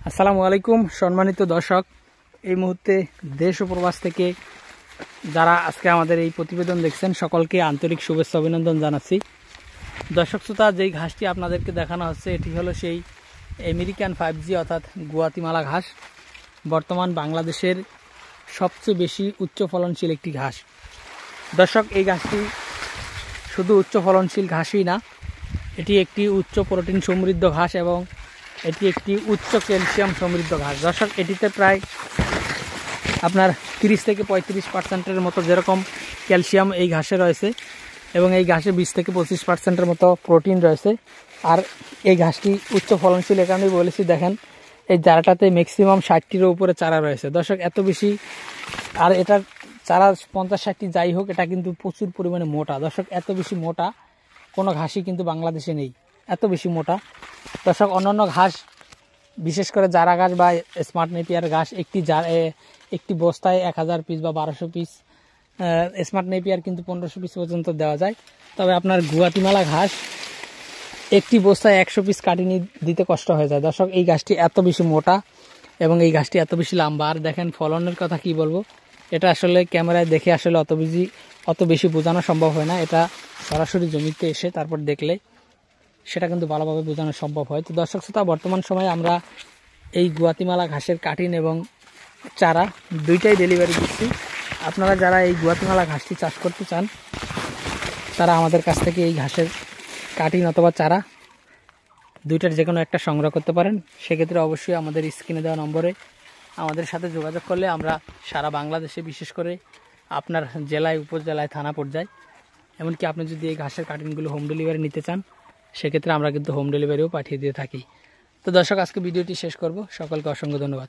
আসসালামু আলাইকুম সম্মানিত দর্শক, এই মুহূর্তে দেশ ও প্রবাস থেকে যারা আজকে আমাদের এই প্রতিবেদন দেখছেন সকলকে আন্তরিক শুভেচ্ছা অভিনন্দন জানাচ্ছি। দর্শক শ্রোতা, যেই ঘাসটি আপনাদেরকে দেখানো হচ্ছে এটি হলো সেই আমেরিকান 5G অর্থাৎ গুয়াতিমালা ঘাস। বর্তমান বাংলাদেশের সবচেয়ে বেশি উচ্চ ফলনশীল একটি ঘাস। দর্শক, এই ঘাসটি শুধু উচ্চ ফলনশীল ঘাসই না, এটি একটি উচ্চ প্রোটিন সমৃদ্ধ ঘাস এবং এটি একটি উচ্চ ক্যালসিয়াম সমৃদ্ধ ঘাস। দর্শক, এটিতে প্রায় আপনার 30 থেকে 35% মতো যেরকম ক্যালসিয়াম এই ঘাসে রয়েছে এবং এই ঘাসে 20 থেকে 25% মতো প্রোটিন রয়েছে। আর এই ঘাসটি উচ্চ ফলনশীল এ কারণেই বলেছি, দেখেন এই চারাটাতে ম্যাক্সিমাম 60টিরও উপরে চারা রয়েছে। দর্শক, এত বেশি, আর এটার চারা 50-60টি যাই হোক, এটা কিন্তু প্রচুর পরিমাণে মোটা। দর্শক, এত বেশি মোটা কোনো ঘাসই কিন্তু বাংলাদেশে নেই, এত বেশি মোটা। দর্শক, অন্যান্য ঘাস বিশেষ করে জারা ঘাস বা স্মার্ট নেপিয়ার ঘাস একটি বস্তায় 1000 পিস বা 1200 পিস, স্মার্ট নেপিয়ার কিন্তু 1500 পিস পর্যন্ত দেওয়া যায়। তবে আপনার গুয়াতিমালা ঘাস একটি বস্তায় 100 পিস কাটিয়ে দিতে কষ্ট হয়ে যায়। দর্শক, এই ঘাসটি এত বেশি মোটা এবং এই ঘাসটি এত বেশি লম্বা। আর দেখেন ফলনের কথা কি বলবো, এটা আসলে ক্যামেরায় দেখে আসলে অত বেশি বোঝানো সম্ভব হয় না। এটা সরাসরি জমিতে এসে তারপর দেখলে সেটা কিন্তু ভালোভাবে বোঝানো সম্ভব হয়। তো দর্শক শ্রোতা, বর্তমান সময়ে আমরা এই গুয়াতিমালা ঘাসের কাটিং এবং চারা দুইটাই ডেলিভারি দিচ্ছি। আপনারা যারা এই গুয়াতিমালা ঘাসটি চাষ করতে চান তারা আমাদের কাছ থেকে এই ঘাসের কাটিং অথবা চারা দুইটার যে কোনো একটা সংগ্রহ করতে পারেন। সেক্ষেত্রে অবশ্যই আমাদের স্ক্রিনে দেওয়া নম্বরে আমাদের সাথে যোগাযোগ করলে আমরা সারা বাংলাদেশে, বিশেষ করে আপনার জেলায়, উপজেলায়, থানা পর্যায়ে, এমনকি আপনি যদি এই ঘাসের কাটিংগুলো হোম ডেলিভারি নিতে চান সেক্ষেত্রে আমরা কিন্তু হোম ডেলিভারিও পাঠিয়ে দিয়ে থাকি। তো দর্শক, আজকে ভিডিওটি শেষ করব। সকলকে অসংখ্য ধন্যবাদ।